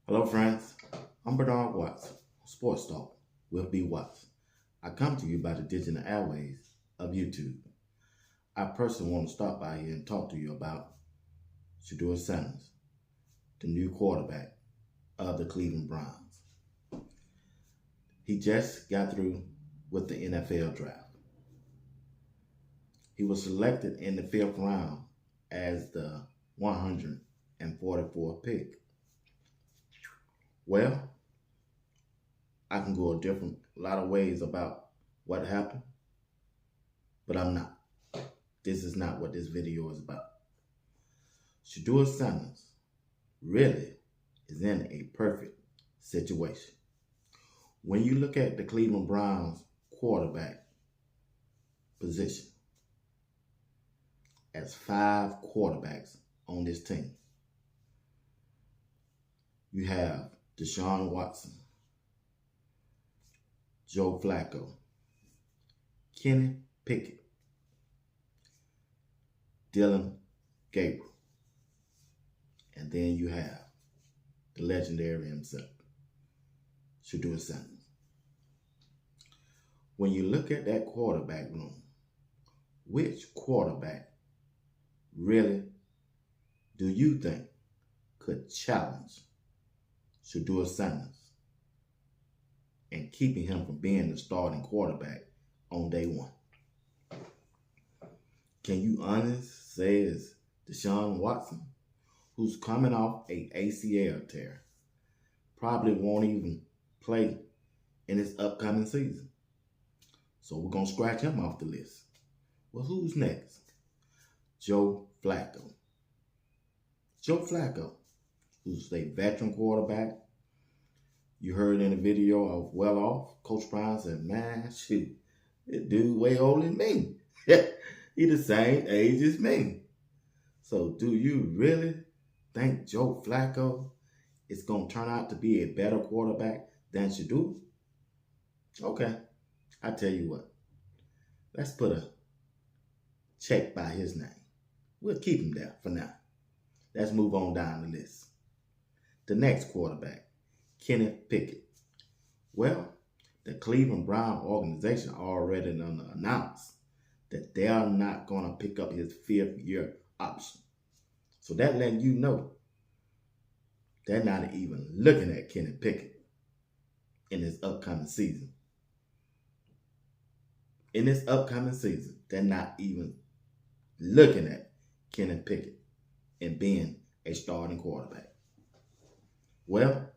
Hello, friends. I'm Bernard Watts, Sports Talk with B. Watts. I come to you by the digital airways of YouTube. I personally want to stop by here and talk to you about Shedeur Sanders, the new quarterback of the Cleveland Browns. He just got through with the NFL draft. He was selected in the fifth round as the 144th pick. Well, I can go a lot of ways about what happened, but I'm not. This is not what this video is about. Shedeur Sanders really is in a perfect situation. When you look at the Cleveland Browns quarterback position, as 5 quarterbacks on this team, you have Deshaun Watson, Joe Flacco, Kenny Pickett, Dylan Gabriel, and then you have the legendary himself, Shedeur Sanders. When you look at that quarterback room, which quarterback really do you think could challenge Shedeur Sanders and keeping him from being the starting quarterback on day one? Can you honestly say it's Deshaun Watson, who's coming off a ACL tear, probably won't even play in this upcoming season? So we're going to scratch him off the list. Well, who's next? Joe Flacco. Joe Flacco, who's a veteran quarterback. You heard in the video of Well Off, Coach Brown said, man, shoot, this dude way older than me. He the same age as me. So do you really think Joe Flacco is going to turn out to be a better quarterback than Shedeur? Okay, I tell you what. Let's put a check by his name. We'll keep him there for now. Let's move on down the list. The next quarterback, Kenny Pickett. Well, the Cleveland Brown organization already announced that they are not going to pick up his 5th-year option. So that letting you know they're not even looking at Kenny Pickett in this upcoming season. In this upcoming season, they're not even looking at Kenny Pickett and being a starting quarterback. Well,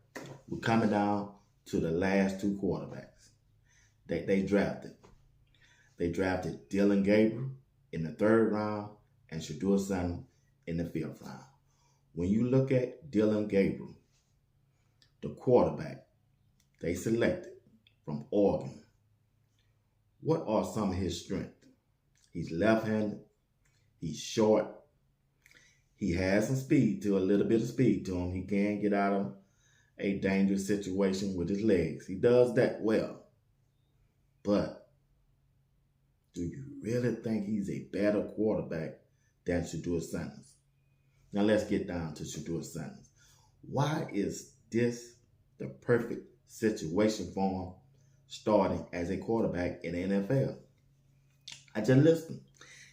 we're coming down to the last 2 quarterbacks that they drafted. They drafted Dylan Gabriel in the 3rd round and Shedeur Sanders in the 5th round. When you look at Dylan Gabriel, the quarterback they selected from Oregon, what are some of his strengths? He's left-handed. He's short. He has some speed a little bit of speed to him. He can get out of a dangerous situation with his legs. He does that well. But do you really think he's a better quarterback than Shedeur Sanders? Now let's get down to Shedeur Sanders. Why is this the perfect situation for him starting as a quarterback in the NFL? I just listened.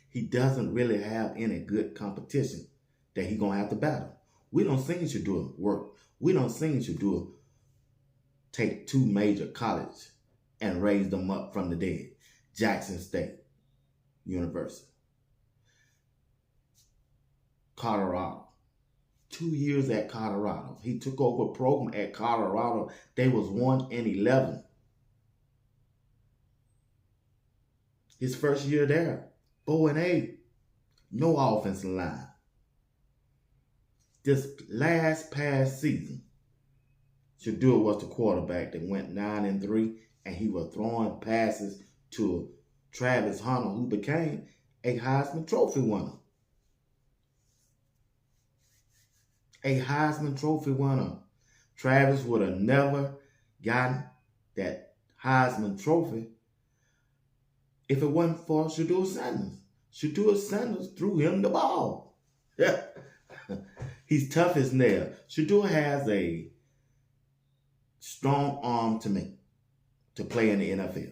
He doesn't really have any good competition that he's going to have to battle. We don't see Shedeur work. We don't see Shedeur take 2 major colleges and raise them up from the dead. Jackson State University. Colorado. 2 years at Colorado. He took over a program at Colorado. They was 1-11. His first year there, 4-8. No offensive line. This past season, Shedeur was the quarterback that went 9-3, and he was throwing passes to Travis Hunter, who became a Heisman Trophy winner. A Heisman Trophy winner. Travis would have never gotten that Heisman Trophy if it wasn't for Shedeur Sanders. Shedeur Sanders threw him the ball. He's tough as nails. Shedeur has a strong arm to me to play in the NFL.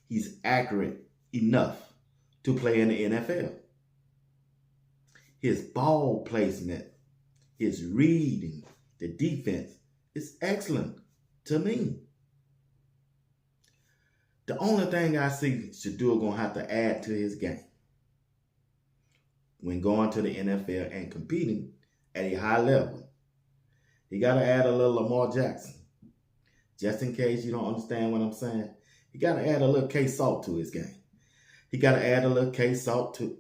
He's accurate enough to play in the NFL. His ball placement, his reading, the defense is excellent to me. The only thing I see Shedeur going to have to add to his game when going to the NFL and competing at a high level, he got to add a little Lamar Jackson. Just in case you don't understand what I'm saying, he got to add a little K-Salt to his game. He got to add a little K-Salt to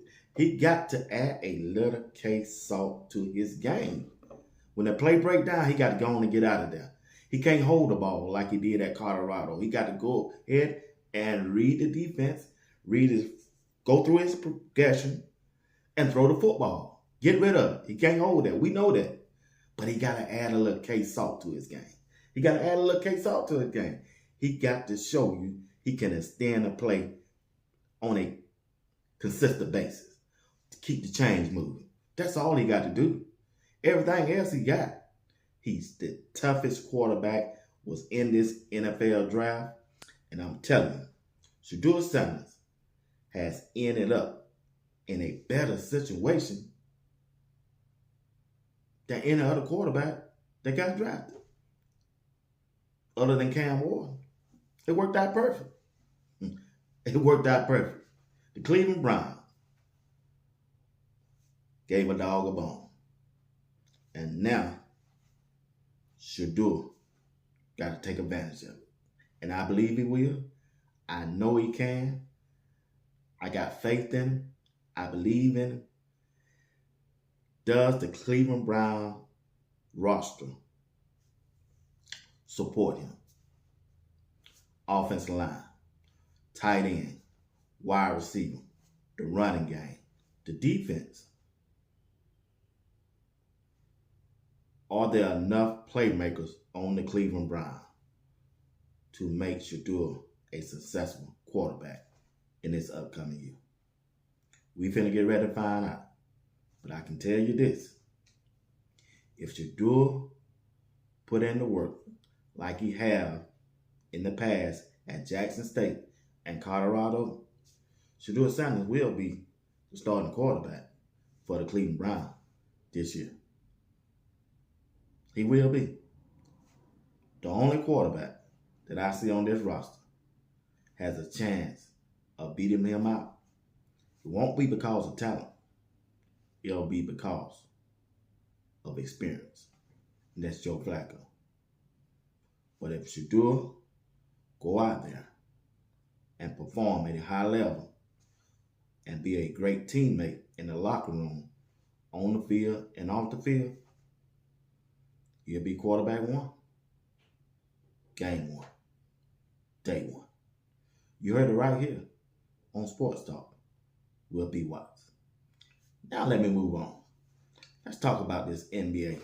his game. When the play break down, he got to go on and get out of there. He can't hold the ball like he did at Colorado. He got to go ahead and read the defense, go through his progression, and throw the football. Get rid of it. He can't hold that. We know that. But he got to add a little K-Salt to his game. He got to add a little K-Salt to his game. He got to show you he can extend a play on a consistent basis to keep the chains moving. That's all he got to do. Everything else he got. He's the toughest quarterback was in this NFL draft. And I'm telling you, Shedeur Sanders has ended up in a better situation than any other quarterback that got drafted. Other than Cam Ward. It worked out perfect. It worked out perfect. The Cleveland Browns gave a dog a bone. And now, Shedeur got to take advantage of it. And I believe he will. I know he can. I got faith in him. I believe in him. Does the Cleveland Browns roster support him? Offensive line, tight end, wide receiver, the running game, the defense. Are there enough playmakers on the Cleveland Browns to make Shedeur a successful quarterback in this upcoming year? We finna get ready to find out. But I can tell you this. If Shedeur put in the work like he have in the past at Jackson State and Colorado, Shedeur Sanders will be the starting quarterback for the Cleveland Browns this year. He will be. The only quarterback that I see on this roster has a chance of beating him out. It won't be because of talent. It'll be because of experience. And that's Joe Flacco. But if Shedeur go out there and perform at a high level and be a great teammate in the locker room, on the field and off the field, he'll be quarterback one. Game one. Day one. You heard it right here on Sports Talk. Will be Watts. Now let me move on. Let's talk about this NBA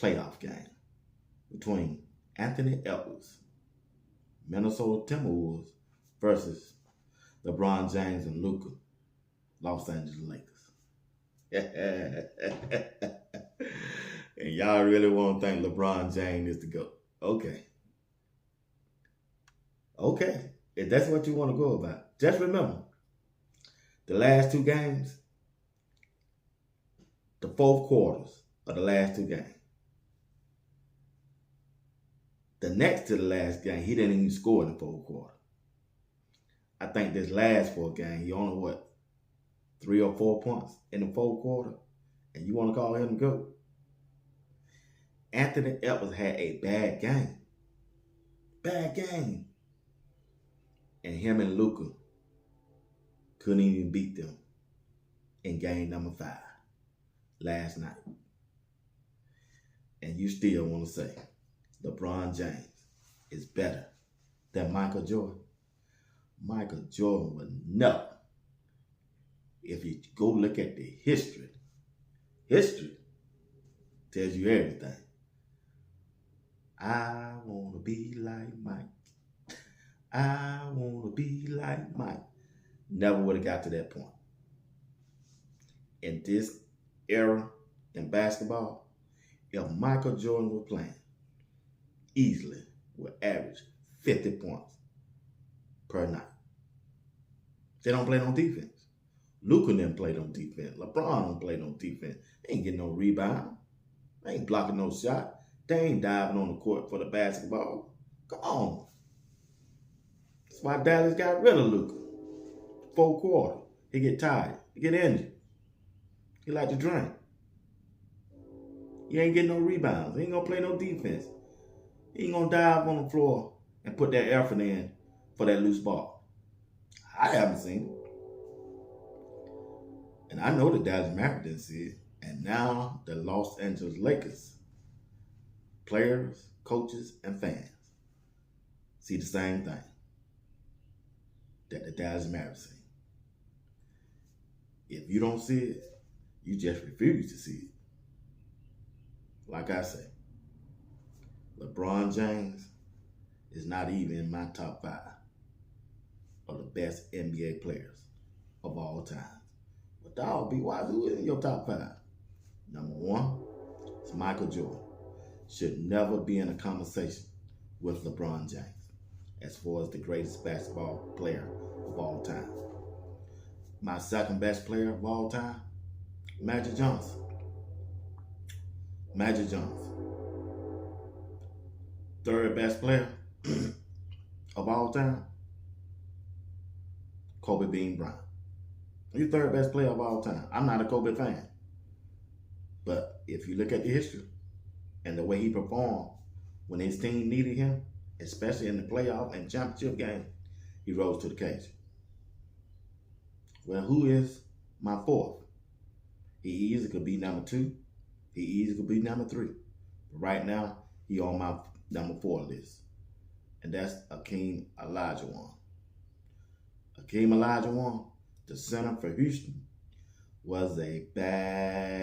playoff game between Anthony Edwards, Minnesota Timberwolves, versus LeBron James and Luka, Los Angeles Lakers. And y'all really want to think LeBron James is the GOAT. Okay. If that's what you want to go about, just remember, the last two games, the fourth quarters of the last two games. The next to the last game, he didn't even score in the fourth quarter. I think this last fourth game, he only, 3 or 4 points in the fourth quarter? And you want to call him the GOAT? Anthony Edwards had a bad game. Bad game. And him and Luka couldn't even beat them in game number 5 last night. And you still want to say LeBron James is better than Michael Jordan? Michael Jordan would never. If you go look at the history tells you everything. I want to be like Mike. I want to be like Mike. Never would have got to that point. In this era in basketball, if Michael Jordan was playing, easily will average 50 points per night. They don't play no defense. Luka didn't play no defense. LeBron don't play no defense. They ain't getting no rebound. They ain't blocking no shot. They ain't diving on the court for the basketball. Come on. That's why Dallas got rid of Luka. 4 quarters. He get tired. He get injured. He like to drink. He ain't getting no rebounds. He ain't gonna play no defense. He ain't gonna dive on the floor and put that effort in for that loose ball. I haven't seen it. And I know the Dallas Mavericks didn't see it. And now the Los Angeles Lakers, players, coaches, and fans see the same thing that the Dallas Mavericks see. If you don't see it, you just refuse to see it. Like I say, LeBron James is not even in my top 5 of the best NBA players of all time. But dog, be wise, who is in your top 5? Number 1 is Michael Jordan. Should never be in a conversation with LeBron James as far as the greatest basketball player of all time. My second best player of all time, Magic Johnson. Magic Johnson. Third best player of all time, Kobe Bean Bryant. He's third best player of all time. I'm not a Kobe fan. But if you look at the history and the way he performed when his team needed him, especially in the playoff and championship game, he rose to the occasion. Well, who is my 4th? He easily could be number 2. He easily could be number 3. But right now, he on my number 4 list. And that's Hakeem Olajuwon. Hakeem Olajuwon, the center for Houston, was a bad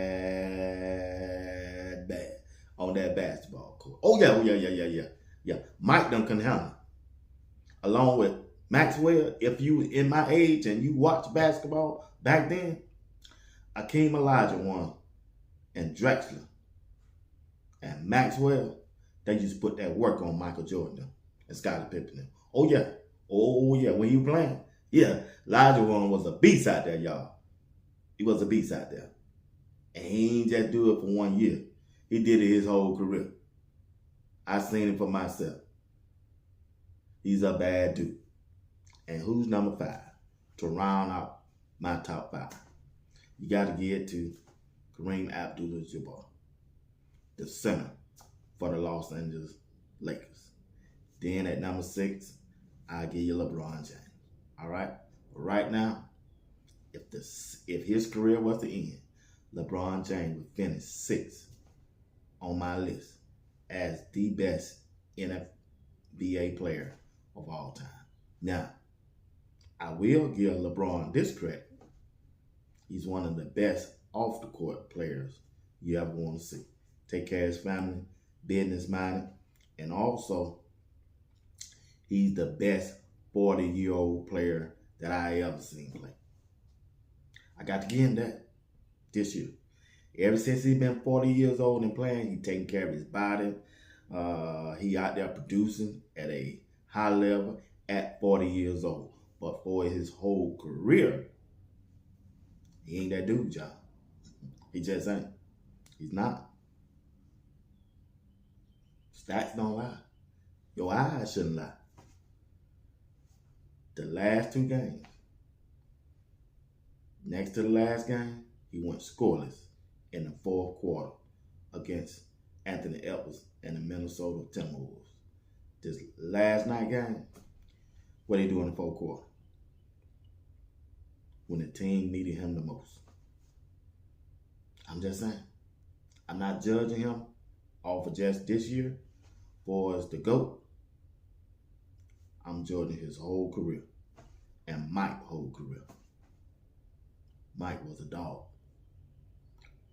on that basketball court. Oh yeah. Mike done couldn't handle it. Along with Maxwell, if you in my age and you watch basketball back then, Hakeem Olajuwon and Drexler and Maxwell, they just put that work on Michael Jordan and Scottie Pippen. Oh yeah, when you playing, yeah, Olajuwon was a beast out there, y'all. He was a beast out there. And he ain't just do it for 1 year. He did it his whole career. I seen it for myself. He's a bad dude. And who's number 5 to round out my top 5? You got to get to Kareem Abdul-Jabbar, the center for the Los Angeles Lakers. Then at number 6, I'll give you LeBron James. All right? But right now, if his career was to end, LeBron James would finish 6th on my list as the best NBA player of all time. Now, I will give LeBron this credit. He's one of the best off-the-court players you ever want to see. Take care of his family, business-minded, and also he's the best 40-year-old player that I ever seen play. I got to give him that this year. Ever since he's been 40 years old and playing, he's taking care of his body. He out there producing at a high level at 40 years old. But for his whole career, he ain't that dude, y'all. He just ain't. He's not. Stats don't lie. Your eyes shouldn't lie. The last 2 games, next to the last game, he went scoreless in the 4th quarter against Anthony Edwards and the Minnesota Timberwolves. This last night game, what they do in the 4th quarter? When the team needed him the most. I'm just saying. I'm not judging him off of just this year for as the GOAT. I'm judging his whole career and Mike's whole career. Mike was a dog.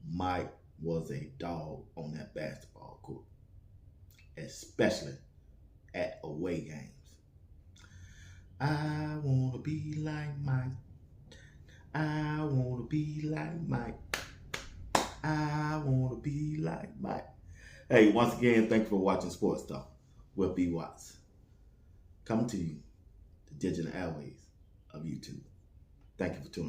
Mike was a dog on that basketball court, especially at away games. I want to be like Mike. I want to be like Mike. I want to be like Mike. Hey, once again, thank you for watching Sports Talk. with B. Watts. Coming to you, the digital airways of YouTube. Thank you for tuning in.